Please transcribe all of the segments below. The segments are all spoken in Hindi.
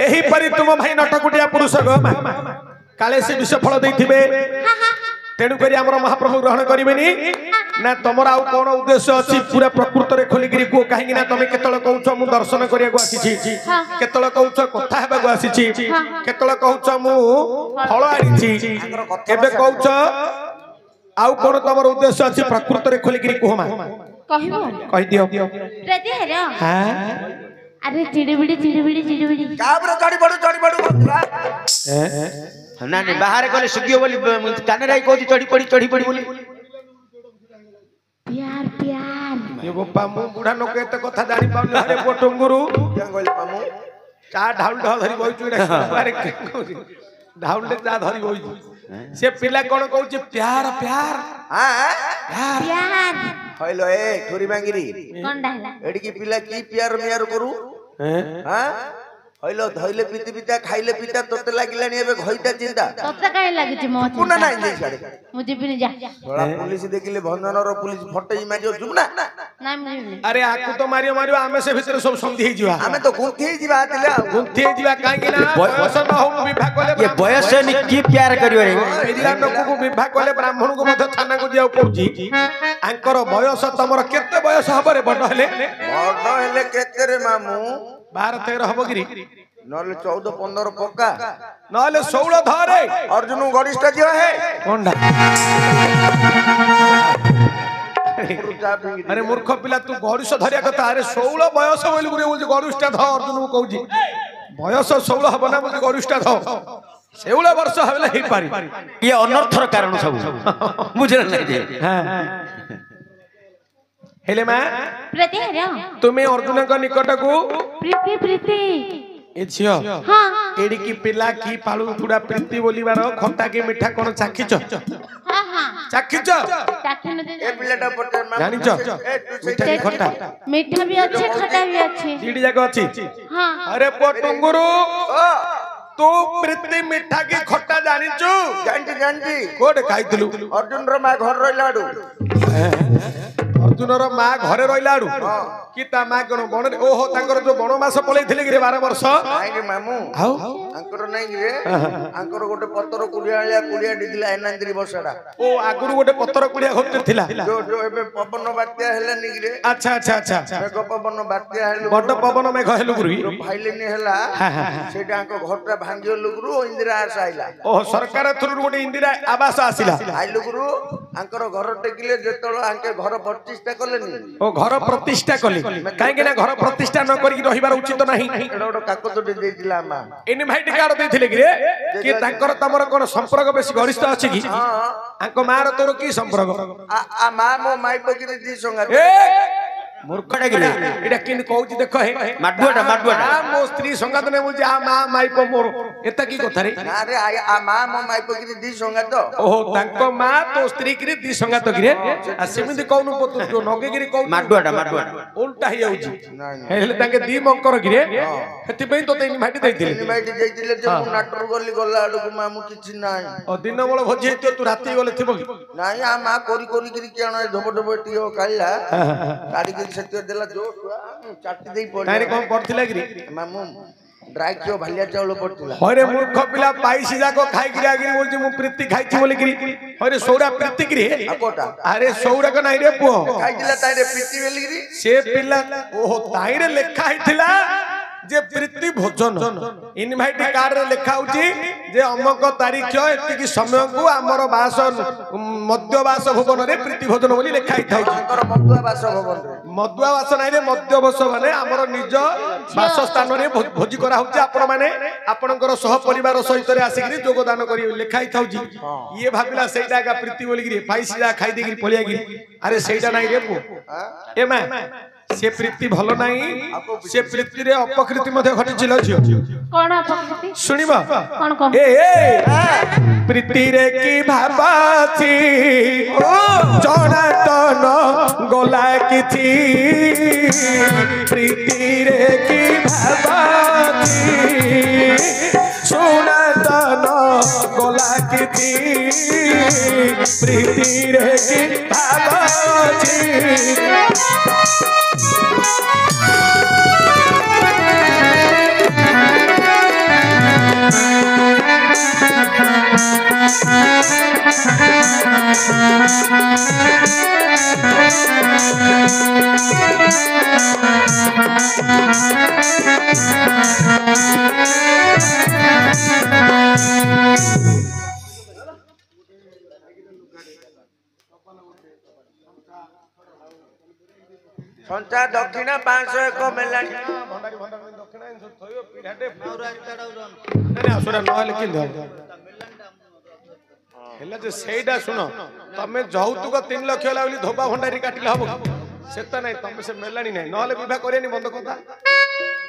एही परी तुम भाई नटकुटिया पुरुष गो काले से विष फल देथिबे तेणु करी हमर महाप्रभु ग्रहण करिवेनी ना तमरा आउ कोन उद्देश्य अछि पूरा प्रकृत रे खोली गिरी को काहे ना तमे केतळ कहउछ मु दर्शन करिया को आसी छी केतळ कहउछ कथा हेबा को आसी छी केतळ कहउछ मु फल आनी छी एबे कहउछ आउ कोन तमर उद्देश्य अछि प्रकृत रे खोली गिरी कोमा कहिबो कहि दियो प्रति हेर हां अरे चिड़बिड़ी काबरे चढ़ी पड़ू ना नहीं बाहर गले सुगियो बोली काने राई कहती चढ़ी पड़ी बोली प्यार ये गोपा मु बुढ़ा लोक एत कथा जानि पाउन रे पोटंगुरु क्या कहले मामू चा ढाउल ढा धरी बई चुडा बारे ढाउल ले चा धरी बई से पिला कोन कहउछ प्यार हां प्यार होइलो ए ठोरी मांगिरी कोन डाला एडी की पिला की प्यार मियार करू हां होइलो धइले पिति पिता खाइले पिता तोते लागिलानी एबे घइता चिंता तोते काहे लागिछि मो पुना नाही दे छाड़े मुझे भी जा थोड़ा पुलिस देखिले भंजनर पुलिस फटई मारियो जुना ना मुझे अरे आकु तो मारियो आमे से भीतर सब संधि हे जिवा आमे तो गुंथी हे जिवा आतिला गुंथी हे जिवा काहे कि ना बयस न हो विवाह कोले ये बयस से की प्यार करियो रे पिला लोक को विवाह कोले ब्राह्मण को मध थाना को जिया पउची आंकर बयस तमर केते बयस हबरे बड हेले केते रे मामू 12 13 हबो गिरी नले 14 15 पक्का नले 16 धरे अर्जुन गरिष्ठ जियो है कोंडा अरे मूर्ख पिला तू गरिष्ठ धरिया कथा अरे 16 बयस बोली गुरे बोल गरिष्ठ ध अर्जुन को कहूजी बयस 16 हबो ना बोली गरिष्ठ ध 16 वर्ष हबले हे पारी ये अनर्थर कारण सब मुझे नहीं हां हेले मा प्रति हेर तुमे अर्जुन का निकट को प्रीति ए छियो हां एडी की पिला की पाळू पुडा प्रीति बोलीबार खट्टा के मीठा कोन चाखिच हां चाखिच चाखिन दे ए पिलाटा पटे जानिच मीठा की खट्टा मीठा भी अच्छे खट्टा भी अच्छे सीडी जाक अछि हां अरे पोटुंगुरु तू प्रीति मीठा की खट्टा जानिचु जानती कोड खाइतलु अर्जुन रो मा घर रइलाडू अर्जुन रो मा घरे रइलाडू कि ता मा कोन बण ओहो तांकर जो वनवास पळैथिले गिरे 12 वर्ष नाही रे मामू आउ अंकर नाही रे अंकर गोटे पत्तर कुडिया दिदिला एनांद्री बसडा ओ आगुरु गोटे पत्तर कुडिया घोटे थिला जो एबे पवन बात्या हेला नि रे अच्छा मेघ पवन बात्या हेलु बड पवन मेघ हेलु गुरुई फाइलेनी हेला सेटा अंक घरटा भांगियो लुगुरु इंदिरा आवास आइला ओ सरकार थ्रू गोटे इंदिरा आवास आसिला आइलु गुरु अंकर घर टेकिले जेतलो अंके घर प्रतिष्ठा कलेनी ओ घर प्रतिष्ठा कले काहे कि ना घर प्रतिष्ठा न करी रहिबार उचित नाही एडो काकतोटे देतिला मा इनवाइट कार्ड देथिले कि रे कि तांकर तमर कोन संपर्क बेसी घनिष्ठ अछि कि आंको मार तोर की संपर्क आ मा मो माई पकिनी दी संगा ए मूर्खटा गिरे एटा किन कहउची देख हे माडुआटा मो स्त्री संगात ने बुझी आ मा माई प मोर एता की कथा रे अरे आ मा मो माई पकिनी दी संगा तो ओहो तांको मा तो स्त्री की दी संगात गिरे आ सेमिति कहनु पतु जो नगे गिरे कहउ माडुआटा उल्टा ही आउची हेले तांके दी मंकर गिरे हेति पई तो ते इनवाइट देइतिले जे मु नाटर गली गला आडू मा मु किछि नाही ओ दिन बेला भोजी हेतो तू राती गले थिबो नाही आ मा कोरी गिरी केण धोब टियो काइला गाड़ी सेतियो देला जो चाटी देई पड़ तारे कोन पड़थिला गिरी मामू ड्राई क्यों भालिया चावल पड़थिला हरे मूर्ख पिला 22 जाको खाई गिरा गिरी बोल जे मु प्रीति खाइछि बोली गिरी हरे सौरा प्रीति गिरी आकोटा अरे सौरा को नाही रे पुओ खाइतिला तारे प्रीति बेली गिरी से पिला ओहो ताइरे लेखा हिथिला जे प्रीति भोजन इनवाइट कार्ड रे लेखा होची जे अमक तारीख एति की समय को हमर बास मध्यवास भवन रे प्रीति भोजन बोली लेखा हिथाउ हमर मध्यवास भवन रे मध्यवास नाही रे मध्यवास माने हमर निज वास स्थान रे भोजी करा होची आपण माने आपनकर सह परिवार सहित रे आसी गिरी योगदान करी लेखा हिथाउ जी ये भाबिला सेटा का प्रीति बोली गिरी फाइसिला खाइ दे गिरी पलिया गिरी अरे सेटा नाही रे पु ए मा से प्रीति भलो नाही से प्रीति रे अपकृति मध्ये घटिছিল झियो कोन अपकृति सुनिबा कोन कोन ए प्रीति रे की भाबाची जणा तन गोला किथि प्रीति रे की भाबाची सुना तन गोला किथि प्रीति रे की भाबाची সঞ্চা দক্ষিণা 501 মেলানি ଭଣ୍ଡାରୀ ଭଣ୍ଡାରୀ ଦକ୍ଷିଣା ଏମିତି ଥୋଇବ ପିଢାଟେ ନାଇଁ ଆସୁରା ନହେଲେ କେମିତି ହବ ହେଲା ଯେ ସେଇଟା ଶୁଣ ତମେ ଯୌତୁକ 3 ଲକ୍ଷ ହେଲା ବୋଲି ଧୋବା ଭଣ୍ଡାରୀ କାଟିଲେ ହବ ସେଟା ନାଇଁ ତମେ ସେ ମେଲାଣି ନାଇଁ ନହେଲେ ବିବାହ କରିବାନି ବନ୍ଦ କଥା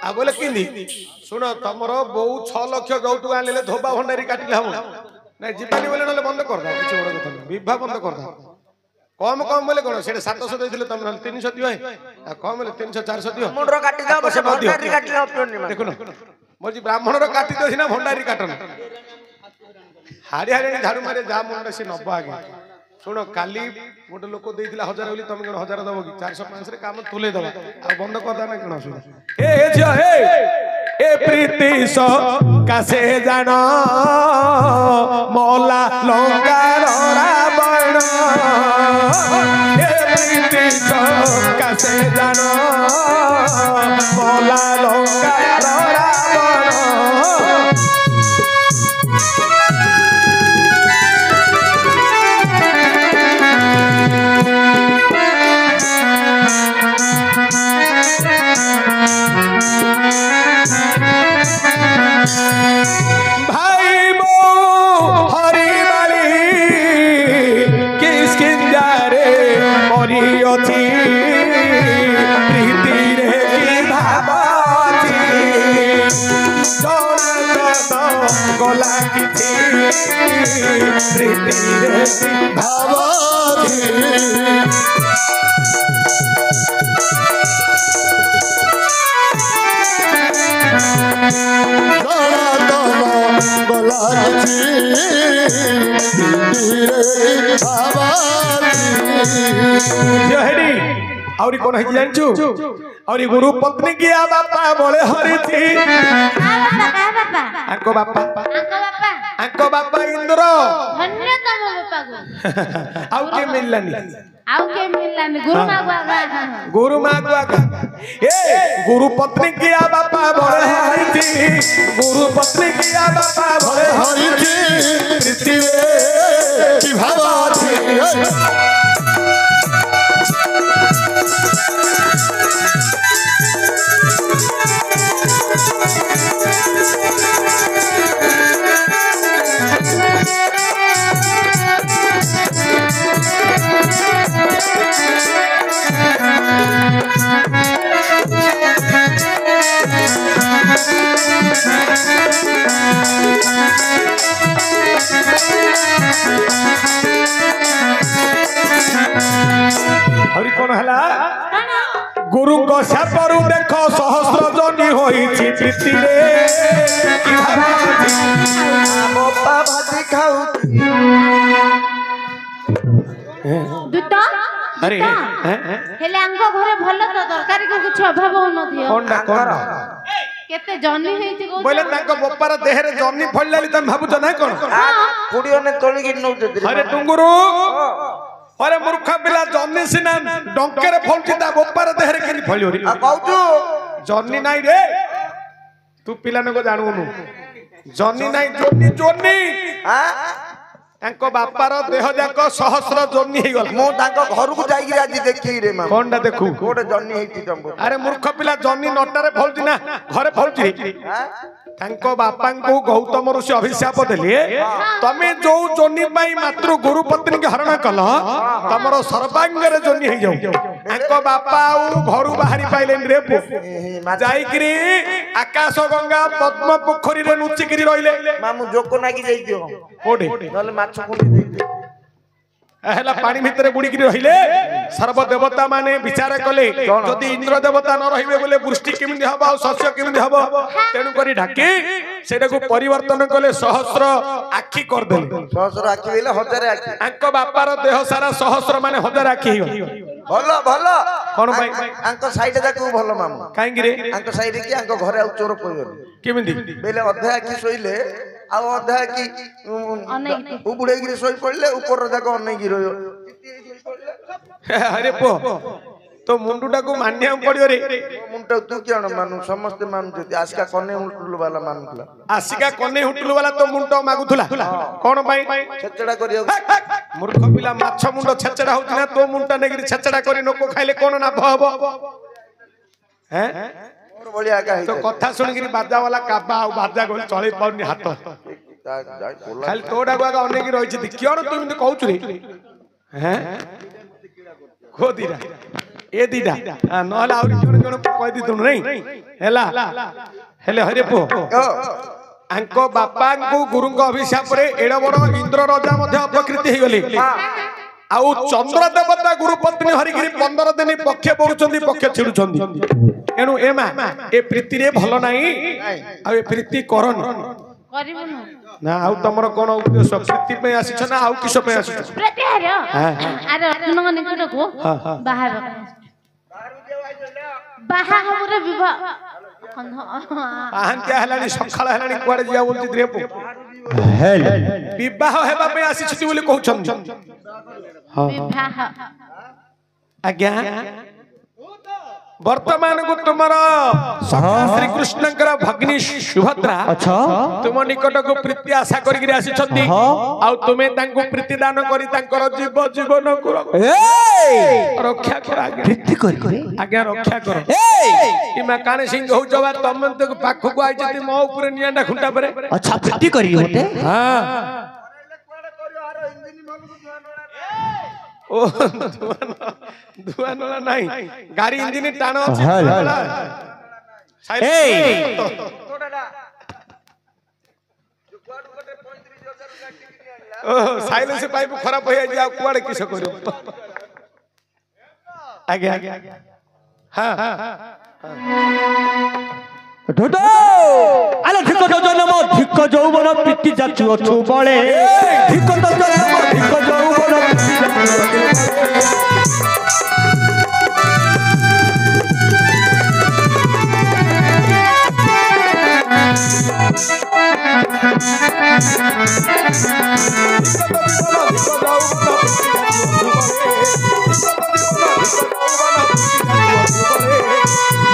ଆଉ ବୋଲେ କେମିତି ଶୁଣ ତମର ବୋଉ 6 ଲକ୍ଷ ଯୌତୁକ ଆଣିଲେ ଧୋବା ଭଣ୍ଡାରୀ କାଟିଲେ ହବ ନାଇଁ ଯିବାନି ବୋଲେ ନହେଲେ ବନ୍ଦ କରିଦା କିଛି ବଡ କଥା ନାହିଁ ବିବାହ ବନ୍ଦ କରିଦା कम कम बोले कोन सेटे 700 देथिले तम 300 दियो आ कम बोले 300 400 दियो मुंडरो काटी दाओ बसे भंडारी काटी दाओ प्योनी देखो न मोजी ब्राह्मण रो काटी दो सिना भंडारी काटन हाड़ी हाड़ी झाड़ू मारे जा मुंड से नब आगे सुनो काली गोटे लोक देथिला 1000 बोली तुम कोन 1000 दबो कि 400 500 रे काम तुले दबो आ बंद कर दाना कोन सुनो ए जियो ए प्रीति सो कासे जानो मोला लंका रावण ए प्रीति सो कासे जानो मोला लंका रावण भाई बो हरी बाली किस किंजारे मरी अछि प्रीति रे की भाबाची सोना गला किछि प्रीति रे की भाबाची औरी कोन है जानछु औरी गुरु पत्नी की आ बापा बोले हरिथी आको बापा आको बापा इंद्र धन्य तम बापा को आउ के मिललानी गुरु मागवा ए गुरु पत्नी की आ बापा बोले हरिथी गुरु पत्नी की आ बापा बोले हरिथी प्रीति की भावाथी हरि कोन हला गुरु को शापरु देखो सहस्र जनी होईछि प्रीति रे की भाबाची मोपा भाजी खाऊ दुत अरे हेले अंगो घरे भलो तो तरकारी को कुछ अभाव हो न दियो कोनडा कोन केते जन्नी हेइछि को बोले ताको बोपार देह रे जन्नी फळलाली तम भाबु ज नै कोन कुडियो ने तोली कि नौ जदी अरे टुंगुरु अरे मूर्ख पिला जन्नी सिना डंके रे फळछि ता बोपार देह रे केनि फळियो रे आ कहू जन्नी नाही रे तू पिला नको जानुनु जन्नी नाही जोनी जोनी हां ताको बापार देह जाक सहस्र जन्नी हे गल मो ताको घर को जाई गिरा जी देखी रे मां कोनडा देखू कोडे जन्नी हेती तंबो अरे मूर्ख पिला जन्नी नटारे फळछि ना घरे फळछि हां तांको बापा को गौतम ऋषि अभिशाप देले तमे जो जोनी पाई मात्र गुरु पत्नी के हरण कल तमरो सर्वांग रे जोनी हे जाऊ तांको बापा घरु बाहरी पाइलेन रे पो जाई करी आकाश गंगा पद्म पोखरी रे नुची करी रहिले मामू जोको नागी जाई दियो कोडे नले माछ कुंडी देई दे एहला पानी भितरे बुड़ी करी रहिले सर्व देवता माने विचार कले जदि इंद्र देवता न रहिबे बोले वृष्टि केमिति हबो आ शस्य केमिति हबो तेनु करी ढाकी सेटा को परिवर्तन कले सहस्र आखी कर देले सहस्र आखी बेले हजार आखी आंको बापार देह सारा सहस्र माने हजार आखी हो भलो भलो कोन भाई आंको साइड जाकू भलो मामू काहेकि रे आंको साइड की आंको घरे आ चोर पइबो केमिति बेले अधा आखी सोइले आ अधा की उबुडे गिरी सोई पड़ले ऊपर जाको अनै गिरो अरे पो तो मुंडुटा को मानिया पड़ियो रे मुंडा तू क्या मानु समस्त मानुछथि आसिका कन्ने हुटुल वाला मानुला आसिका कन्ने हुटुल वाला तो मुंडो मागुथुला कोन भाई छेचड़ा करियो मूर्ख पिला माछ मुंडो छेचड़ा होती ना तो मुंडा नेगिरी छेचड़ा करी नको खाइले कोन ना भहबो हैं मोर बलिया का तो कथा सुनगिरी बाजा वाला काबा आ बाजा गोल चली पाउनी हाथ खाली तोडा गुआ अनेक रही क्यों तुम कहूच रे हैं को दीरा ए दीदा नहले आउरी जण जण कहि दी तुम नहीं हैला हेले हरे पो आंको बापा को गुरु को अभिशाप रे एडा बड़ इंद्र राजा मध्ये अपकृति हे गले आउ चंद्र देवता गुरु पत्नी हरिगिरी 15 दिन पक्ष बोरुचंदी पक्ष छिडुचंदी एनु एमा ए प्रीति रे भलो नाही आ ए प्रीति करन करिबो ना आउ तमरो कोन उद्देश्य प्रीति पे आसी छ ना आउ किस पे आसी छ प्रीति हरो अरे तुम निकट को बाहर बाहा हमरे विवाह पाहन क्या हलानी सखाळ हलानी कुआडे जिया बोलती रे पो विवाह हेबा पे आसी छी बोली कहउछन विवाह आज्ञा वर्तमान को तुमर श्री कृष्ण भगिनी सुभद्रा अच्छा तुम निकट को प्रीति आशा करी आसी तुम्हें प्रीति दान करी जीव जीवन को रक्षा कर आज्ञा रक्षा कर मैं काने सिंह हो जवा तुम तो पाख को आई जति मो ऊपर नियांडा खुंटा परे अच्छा प्रीति करी होते हां ओ धुआं नला नहीं गाड़ी इंजन टाण अछि ए ओ साइलेंस पाइप खराब होय जा कुआडे किस करू आगे आगे हां ढोडो आलो ठीक तो जन्म ठीक जौवन प्रीति जाचु अछु बळे ठीक तो जन्म ठीक जौवन प्रीति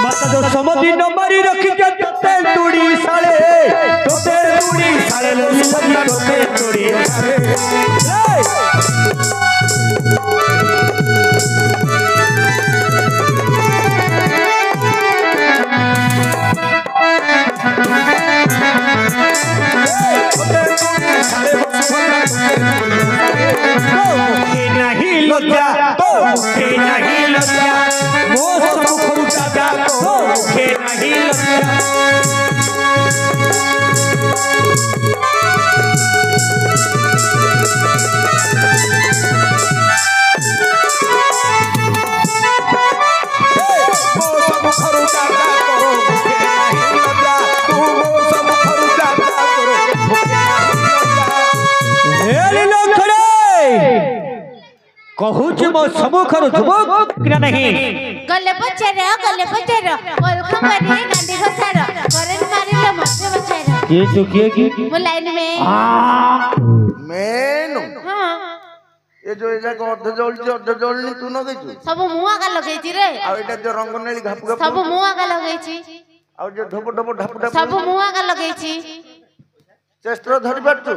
माता जो समधि नंबरी रखी के तोते टूड़ी साले लो सन्ना तोते टूड़ी साले नहीं लज्जा मो सब खरुचा जा के नहीं लज्जा कहूच मो सबुखर जुबक कि नहीं गले पचारो कोलखा मारी गांडी घसार करन मारिले मसे बचारो के तो की वो लाइन में मेन हां ये जो एजा को अर्ध जलनी तू न गइछु सब मुआ का लगैछि रे आ एटा जो रंगनेली घाप घाप सब मुआ का लगैछि आ जो ढप ढप ढप ढप सब मुआ का लगैछि चेस्टर धरि पाछु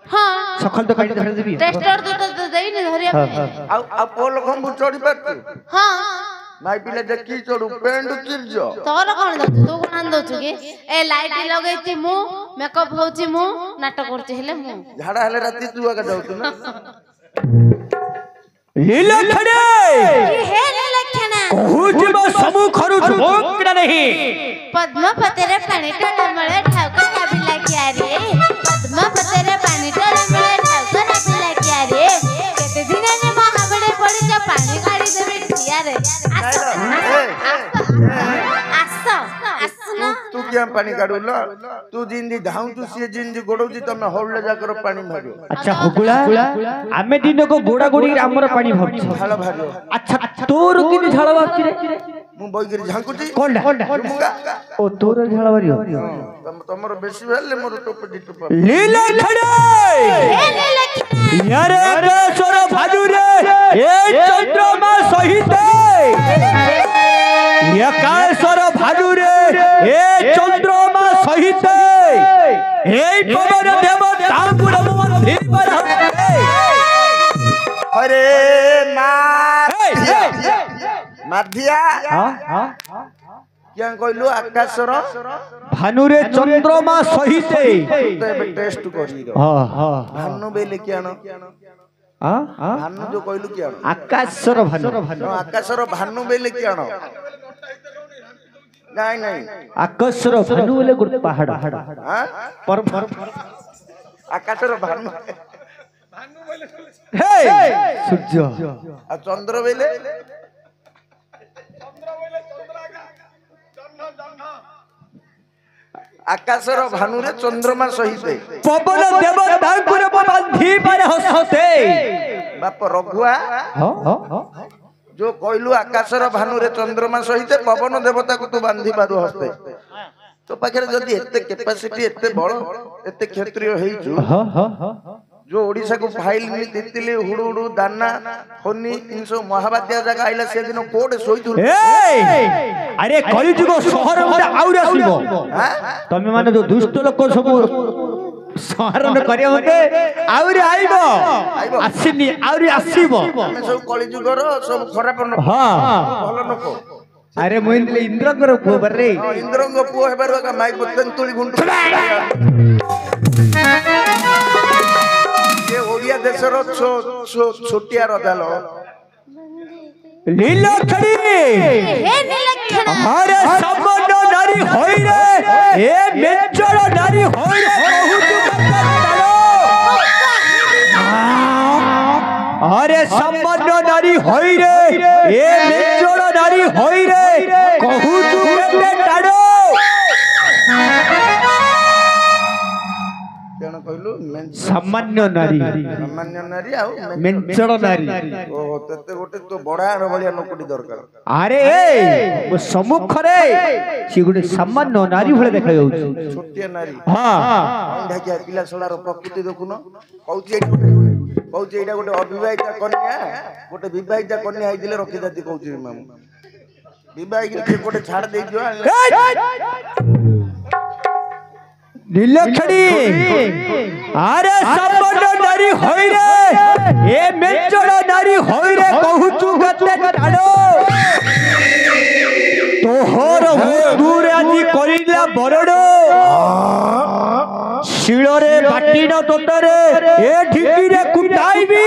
हां सखल तो काटी धर देबी टेस्टर तो देई नि धरिया पे आ पोल खंबु चढ़ी पाछु हां माई पिले देखी चढ़ू पेंड चिरजो तोर कोन दछु तू कोन दछु के ए लाइट लगैछि मु मेकअप होछि मु नाटक करछि हेले मु झाड़ा हेले राती तू आके जाउतु ना लीला खड़े की हे लक्षणा कहूच मो सबुखर जुबक कि नहीं पद्मपतरे पानी टोला मळे ठावका काबिला किया रे पद्मपतरे पानी टोला मळे ठावका काबिला किया रे केते दिने ने महाबड़े पड़ी जा पानी गाड़ी देबे किया रे आसना तू क्या पानी काढूला तू जिंदी धाऊ तू से जिंदी गोडौजी तमे होल्ले जाकर पानी मारियो अच्छा हुकुला आमे दिन को गोडा गोडी हमर पानी भरछि झाल भारियो अच्छा तोर किनि झाल बाकी रे ମୁଁ ବଇକିରି ଝାଙ୍କୁଛି कोनडा ମୁଗା ओ तोर झाळ बारी हो ତମର ବେଶୀ ହେଲେ ମୋର ଟୋପ ଦି ଟୋପ लीला खड़े यारे केशर भाजू रे ए चंद्रमा सहित ये केशर भाजू रे ए चंद्रमा सहित ए पवन देव तांगुर मन धीपर अरे माधिया क्या कहलु आकाशर भानुरे चंद्रमा सहित टेस्ट करी हां हां भानु बेले क्या हां भानु जो कहलु क्या आकाशर भानु आकाशर भानु बेले क्या नहीं नहीं आकाशर भानु बोले गुड पहाड़ हां पर आकाशर भानु हे सूर्य आ चंद्र बेले आकाशर भानु रे चंद्रमा सहित पवन देव तांकुर बांधी पर हसते बाप रघुआ जो कहलु आकाशर भानु रे चंद्रमा सहित पवन देवता को तू बांधी पारु हस्ते तो पाखे जदि एते कैपेसिटी एते बड़ एते क्षेत्रीय हेइजु जो ओडिसा को फाइल मिल दितिले हुडु हुडु दाना होनी इनसो महाबाद्या जगह आइला से दिन कोडे सोइतु अरे कलिजुग शहर में आउर आसीबो तमे माने जो दुष्ट लोक सब शहर में करिया होते आउर आइबो आसीनी आउर आसीबो हम सब कलिजुगर सब खराब न हां भलो नको अरे मोइंदले इंद्रकर पुओ बरे इंद्रंग पुओ हेबार का माइक बतन तुली गुंटु ये ओडिया देशर छोटिया रदाल लीला खड़ी अरे समन नारी होई रे ए मेचड़ नारी होई रे अरे समन नारी होई रे ए मेचड़ नारी होई रे कहू तू केते टाड़ो केन कहलु सामान्य नारी आ मेचड़ नारी ओ तते गोटे तो बड़ार भलिया नोकडी दरकार अरे मो सम्मुख रे सी गुटे सामान्य नारी भले देखा जाउछ छोटिया नारी हां ढाकिया पिला छड़ार प्रकृति देखुन कहउची एटा गोटे अविवाहिता कन्या गोटे विवाहिता कन्या आइदिले रखि जाती कहउची मामू विवाहिता गोटे छाड़ दे दियो नीलखड़ी अरे संबंध नारी होई रे ए मेचड़ नारी होई रे कहूचु गते टाड़ो तोहर हुदूर आजी करिला बरडो शिଳରେ ବାଟିନ ତୋଟରେ ଏ ଢିକିରେ କୁଟାଇବି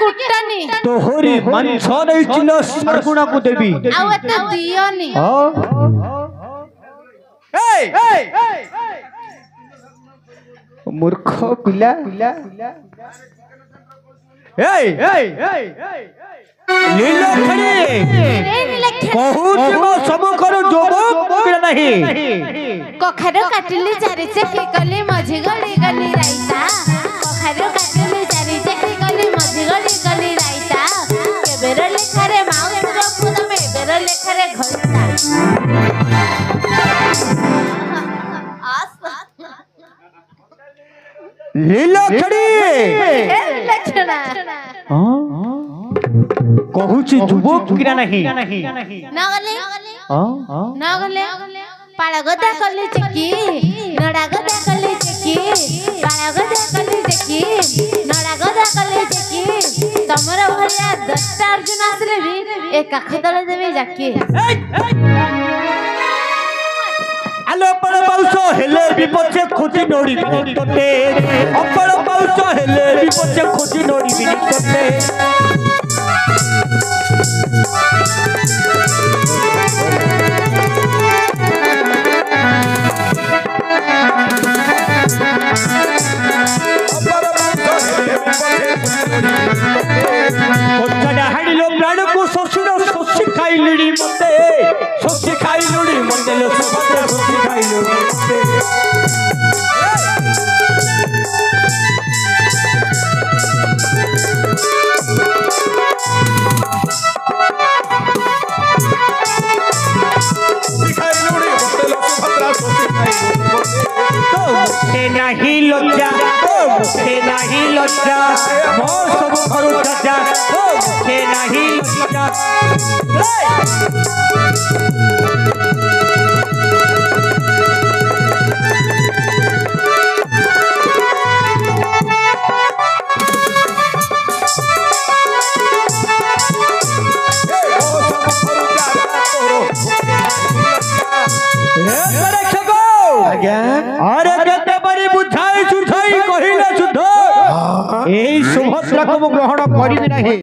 କୁଟାନି ତୋହରି ମାଂସ ନେଇଚିଲ ସରଗୁଣାକୁ ଦେବି ଆଉ ଏତେ ଦିଅନି मूर्ख पिला कखारू काटिली चारि चेकी कली मझी गली गली राइता कखारू काटिली चारि चेकी कली मझी गली गली राइता केबेर लेखारे माउस रखु तमे बेर लेखारे घंटा लीला खड़ी कहूची जुबक किरा नहीं नगले पाळगदा कली चेकी नडागदा कली चेकी पाळगदा कली चेकी नडागदा कली चेकी तमरा भलिया 10टा अर्जुन आसले भी ए काख तळे देबे जाकी आलो पण पाउस हेले विपचे खोजी नोडी तोते अपन पाउस हेले विपचे खोजी नोडी तोते ओछडा हाडिलो प्राण को सोसुनो सोसी खाइलिडी मते सोसी खाइलुडी मते लो सोसी खाइलुडी मते तो मुझे नहीं लज्जा तो मुझे नहीं लज्जा मो सब करू चर्चा तो मुझे नहीं लज्जा अरे केते बरी बुझाई सुझाई कहिले शुद्ध एई सुभद्रा को ग्रहण करिबि नाही।